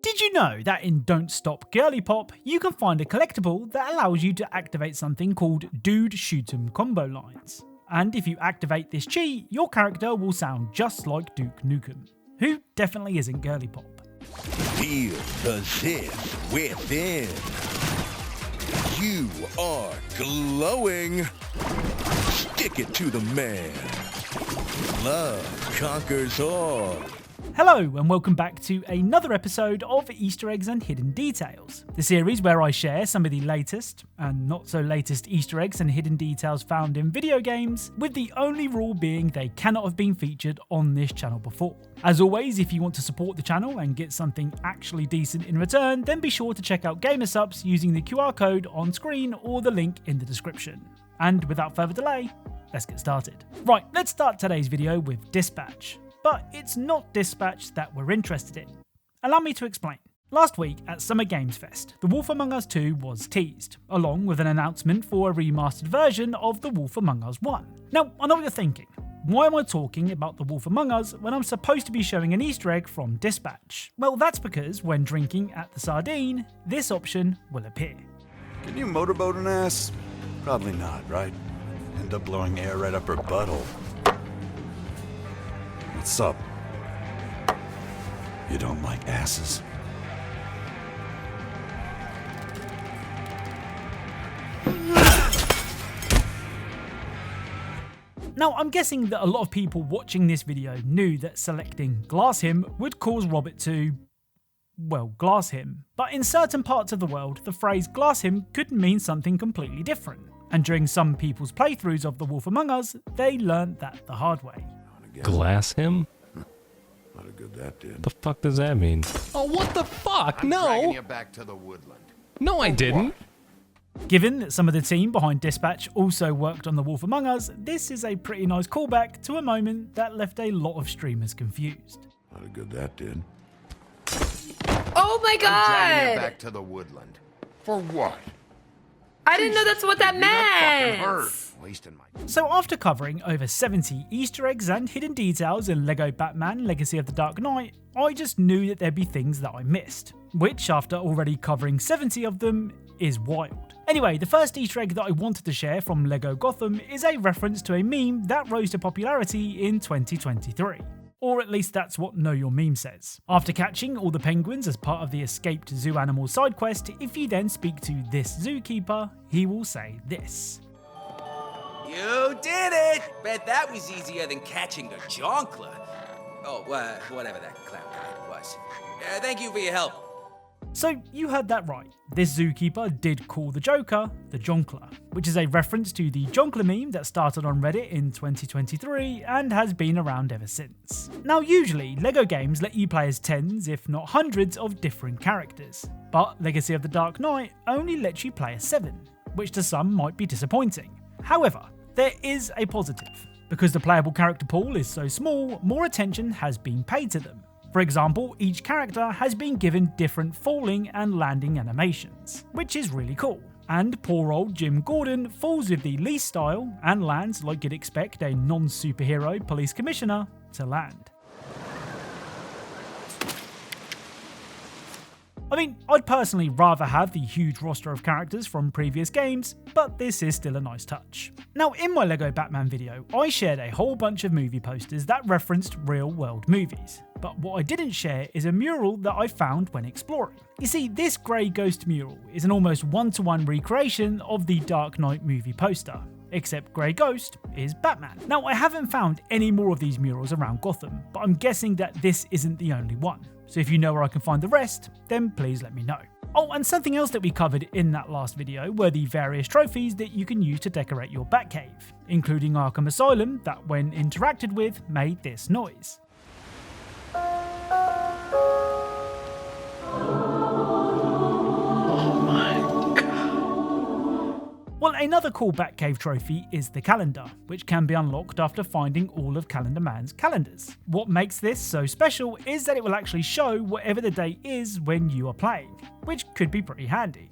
Did you know that in Don't Stop Girlypop, you can find a collectible that allows you to activate something called Dude Shoot 'em combo lines? And if you activate this cheat, your character will sound just like Duke Nukem, who definitely isn't Girlypop. Feel the zest within. You are glowing. Stick it to the man. Love conquers all. Hello and welcome back to another episode of Easter Eggs and Hidden Details, the series where I share some of the latest and not so latest Easter eggs and hidden details found in video games, with the only rule being they cannot have been featured on this channel before. As always, if you want to support the channel and get something actually decent in return, then be sure to check out GamerSupps using the QR code on screen or the link in the description. And without further delay, let's get started. Right, let's start today's video with Dispatch. But it's not Dispatch that we're interested in. Allow me to explain. Last week at Summer Games Fest, The Wolf Among Us 2 was teased, along with an announcement for a remastered version of The Wolf Among Us 1. Now, I know what you're thinking. Why am I talking about The Wolf Among Us when I'm supposed to be showing an Easter egg from Dispatch? Well, that's because when drinking at the Sardine, this option will appear. Can you motorboat an ass? Probably not, right? End up blowing air right up her butthole. What's up? You don't like asses? Now, I'm guessing that a lot of people watching this video knew that selecting Glass Him would cause Robert to, well, glass him. But in certain parts of the world, the phrase glass him could mean something completely different. And during some people's playthroughs of The Wolf Among Us, they learned that the hard way. Glass him? Not a good that did. The fuck does that mean? Oh, what the fuck? I'm No! dragging you back to the woodland. No, I didn't. Given that some of the team behind Dispatch also worked on The Wolf Among Us, this is a pretty nice callback to a moment that left a lot of streamers confused. Not a good that did. Oh my I'm dragging you god! back to the woodland. For what? I didn't know that's what that You that fucking hurt. meant. Wasting my. So after covering over 70 Easter eggs and hidden details in LEGO Batman Legacy of the Dark Knight, I just knew that there'd be things that I missed, which after already covering 70 of them is wild. Anyway, the first Easter egg that I wanted to share from LEGO Gotham is a reference to a meme that rose to popularity in 2023. Or at least that's what Know Your Meme says. After catching all the penguins as part of the escaped zoo animal side quest, if you then speak to this zookeeper, he will say this. You did it! Bet that was easier than catching a jonkler. Oh, whatever that clown guy was. Thank you for your help. So you heard that right. This zookeeper did call the Joker the Jonkler, which is a reference to the Jonkler meme that started on Reddit in 2023 and has been around ever since. Now usually, LEGO games let you play as tens if not hundreds of different characters, but Legacy of the Dark Knight only lets you play as 7, which to some might be disappointing. However, there is a positive. Because the playable character pool is so small, more attention has been paid to them. For example, each character has been given different falling and landing animations, which is really cool. And poor old Jim Gordon falls with the least style and lands like you'd expect a non-superhero police commissioner to land. I mean, I'd personally rather have the huge roster of characters from previous games, but this is still a nice touch. Now, in my LEGO Batman video, I shared a whole bunch of movie posters that referenced real-world movies. But what I didn't share is a mural that I found when exploring. You see, this grey ghost mural is an almost one-to-one recreation of the Dark Knight movie poster, except Grey Ghost is Batman. Now, I haven't found any more of these murals around Gotham, but I'm guessing that this isn't the only one. So if you know where I can find the rest, then please let me know. Oh, and something else that we covered in that last video were the various trophies that you can use to decorate your Batcave, including Arkham Asylum that when interacted with made this noise. Well, another cool Batcave trophy is the calendar, which can be unlocked after finding all of Calendar Man's calendars. What makes this so special is that it will actually show whatever the date is when you are playing, which could be pretty handy.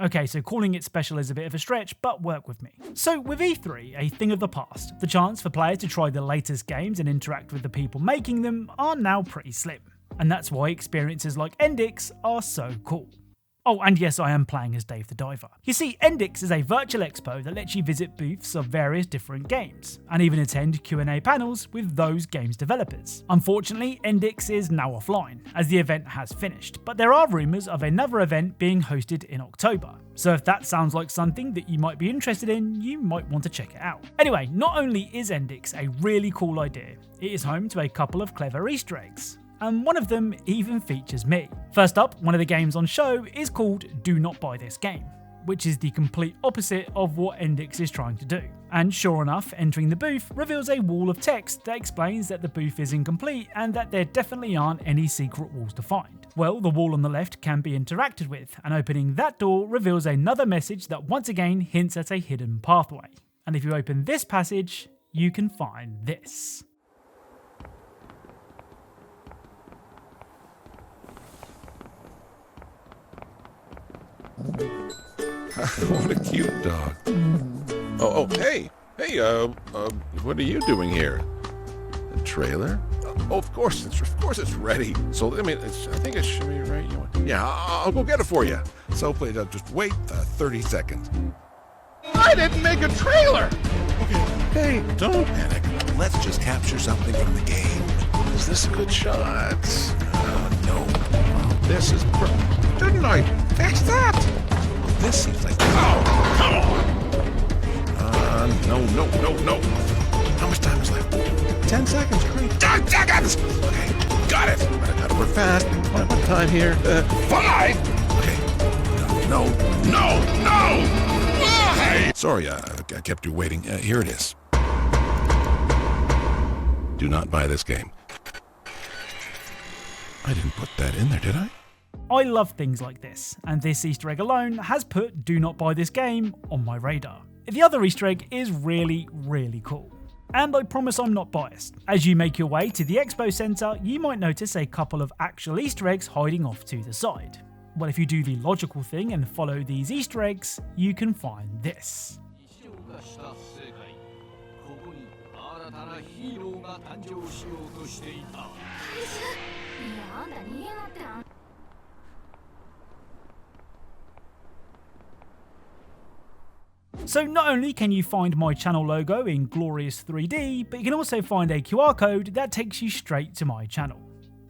Okay, so calling it special is a bit of a stretch, but work with me. So with E3 a thing of the past, the chance for players to try the latest games and interact with the people making them are now pretty slim. and that's why experiences like Endix are so cool. Oh, and yes, I am playing as Dave the Diver. You see, Endix is a virtual expo that lets you visit booths of various different games, and even attend Q&A panels with those games' developers. Unfortunately, Endix is now offline, as the event has finished, but there are rumours of another event being hosted in October. So if that sounds like something that you might be interested in, you might want to check it out. Anyway, not only is Endix a really cool idea, it is home to a couple of clever Easter eggs. And one of them even features me. First up, one of the games on show is called Do Not Buy This Game, which is the complete opposite of what Endix is trying to do. And sure enough, entering the booth reveals a wall of text that explains that the booth is incomplete and that there definitely aren't any secret walls to find. Well, the wall on the left can be interacted with, and opening that door reveals another message that once again hints at a hidden pathway. And if you open this passage, you can find this. What a cute dog. Hey, what are you doing here? The trailer? Oh, of course it's ready. So, I think it should be right. Yeah, I'll go get it for you. So, please, just wait 30 seconds. I didn't make a trailer! Okay, don't panic. Let's just capture something from the game. Is this a good shot? No. This is didn't I fix that? This seems like... Oh, come on! No. How much time is left? 10 seconds, great. 10 seconds! Okay, got it. But I gotta work fast. What time here? 5! Okay. No! Why? Sorry, I kept you waiting. Here it is. Do not buy this game. I didn't put that in there, did I? I love things like this, and this Easter egg alone has put Do Not Buy This Game on my radar. The other Easter egg is really, really cool. And I promise I'm not biased. As you make your way to the Expo Centre, you might notice a couple of actual Easter eggs hiding off to the side. Well, if you do the logical thing and follow these Easter eggs, you can find this. So not only can you find my channel logo in glorious 3D, but you can also find a QR code that takes you straight to my channel.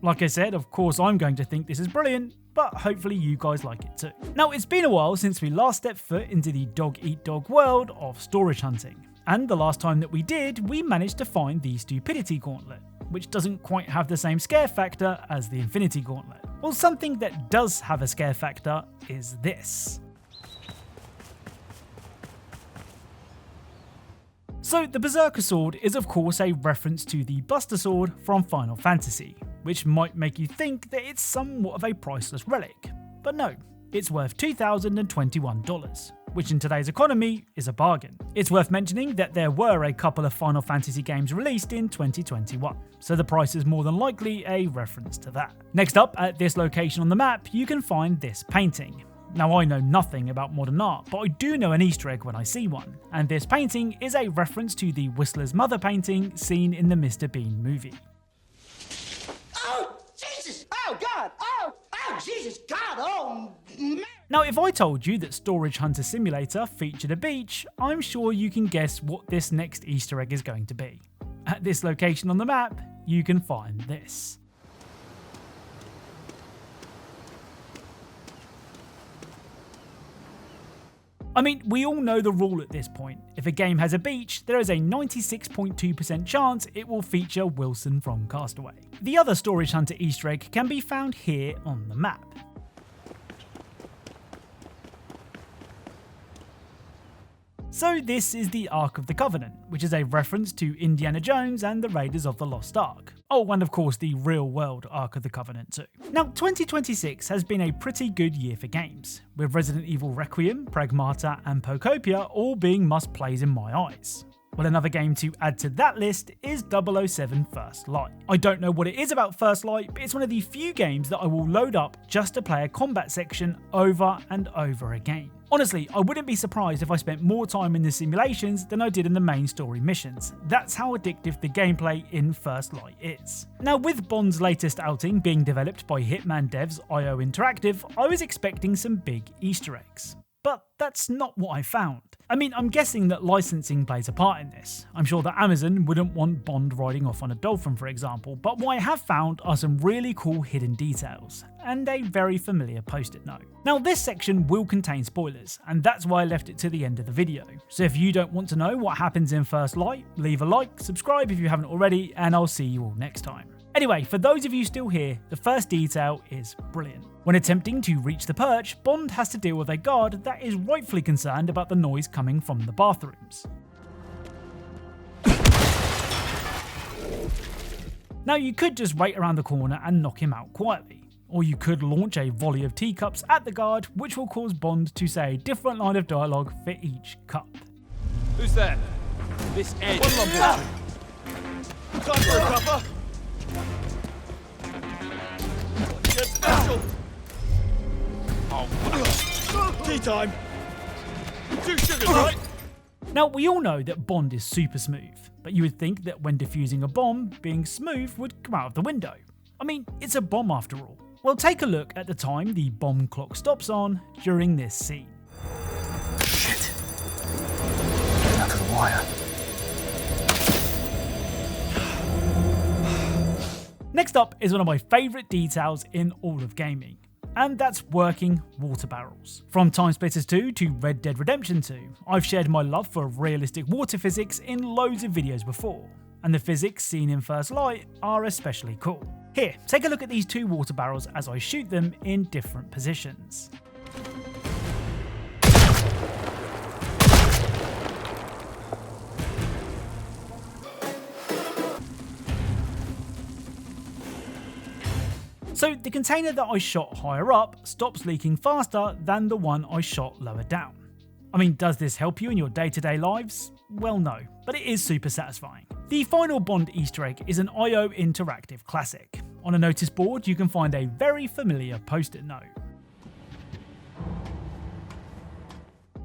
Like I said, of course I'm going to think this is brilliant, but hopefully you guys like it too. Now, it's been a while since we last stepped foot into the dog-eat-dog world of storage hunting. And the last time that we did, we managed to find the Stupidity Gauntlet, which doesn't quite have the same scare factor as the Infinity Gauntlet. Well, something that does have a scare factor is this. So the Berserker Sword is of course a reference to the Buster Sword from Final Fantasy, which might make you think that it's somewhat of a priceless relic. But no, it's worth $2,021, which in today's economy is a bargain. It's worth mentioning that there were a couple of Final Fantasy games released in 2021, so the price is more than likely a reference to that. Next up, at this location on the map, you can find this painting. Now, I know nothing about modern art, but I do know an Easter egg when I see one, and this painting is a reference to the Whistler's Mother painting seen in the Mr. Bean movie. Oh, Jesus! Oh, God! Oh, Jesus! God! Oh, man! Now, if I told you that Storage Hunter Simulator featured a beach, I'm sure you can guess what this next Easter egg is going to be. At this location on the map, you can find this. I mean, we all know the rule at this point. If a game has a beach, there is a 96.2% chance it will feature Wilson from Castaway. The other Storage Hunter Easter egg can be found here on the map. So this is the Ark of the Covenant, which is a reference to Indiana Jones and the Raiders of the Lost Ark. Oh, and of course the real-world Ark of the Covenant too. Now, 2026 has been a pretty good year for games, with Resident Evil Requiem, Pragmata and Pocopia all being must-plays in my eyes. Well, another game to add to that list is 007 First Light. I don't know what it is about First Light, but it's one of the few games that I will load up just to play a combat section over and over again. Honestly, I wouldn't be surprised if I spent more time in the simulations than I did in the main story missions. That's how addictive the gameplay in First Light is. Now, with Bond's latest outing being developed by Hitman devs IO Interactive, I was expecting some big Easter eggs. But that's not what I found. I mean, I'm guessing that licensing plays a part in this. I'm sure that Amazon wouldn't want Bond riding off on a dolphin, for example, but what I have found are some really cool hidden details, and a very familiar post-it note. Now, this section will contain spoilers, and that's why I left it to the end of the video. So if you don't want to know what happens in First Light, leave a like, subscribe if you haven't already, and I'll see you all next time. Anyway, for those of you still here, the first detail is brilliant. When attempting to reach the perch, Bond has to deal with a guard that is rightfully concerned about the noise coming from the bathrooms. Now, you could just wait around the corner and knock him out quietly, or you could launch a volley of teacups at the guard, which will cause Bond to say a different line of dialogue for each cup. Who's there? This edge. One lump. Time for a cuppa. Get special. Oh, tea time. 2 sugars, right? Now, we all know that Bond is super smooth, but you would think that when defusing a bomb, being smooth would come out of the window. I mean, it's a bomb after all. Well, take a look at the time the bomb clock stops on during this scene. Shit. Down to the wire. Next up is one of my favourite details in all of gaming, and that's working water barrels. From Time Splitters 2 to Red Dead Redemption 2, I've shared my love for realistic water physics in loads of videos before, and the physics seen in First Light are especially cool. Here, take a look at these 2 water barrels as I shoot them in different positions. So the container that I shot higher up stops leaking faster than the one I shot lower down. I mean, does this help you in your day-to-day lives? Well, no, but it is super satisfying. The final Bond Easter egg is an IO Interactive classic. On a notice board, you can find a very familiar post-it note.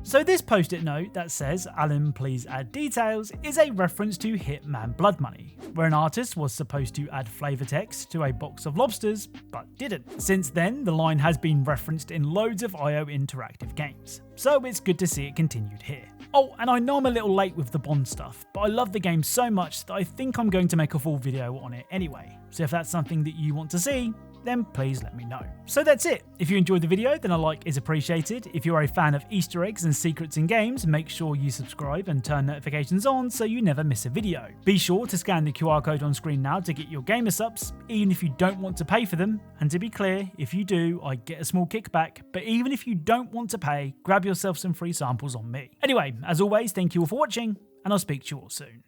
So this post-it note that says, "Alan, please add details," is a reference to Hitman Blood Money, where an artist was supposed to add flavour text to a box of lobsters, but didn't. Since then, the line has been referenced in loads of IO Interactive games, so it's good to see it continued here. Oh, and I know I'm a little late with the Bond stuff, but I love the game so much that I think I'm going to make a full video on it anyway, so if that's something that you want to see, then please let me know. So that's it. If you enjoyed the video, then a like is appreciated. If you're a fan of Easter eggs and secrets in games, make sure you subscribe and turn notifications on so you never miss a video. Be sure to scan the QR code on screen now to get your gamer subs, even if you don't want to pay for them. And to be clear, if you do, I get a small kickback, but even if you don't want to pay, grab yourself some free samples on me. Anyway, as always, thank you all for watching, and I'll speak to you all soon.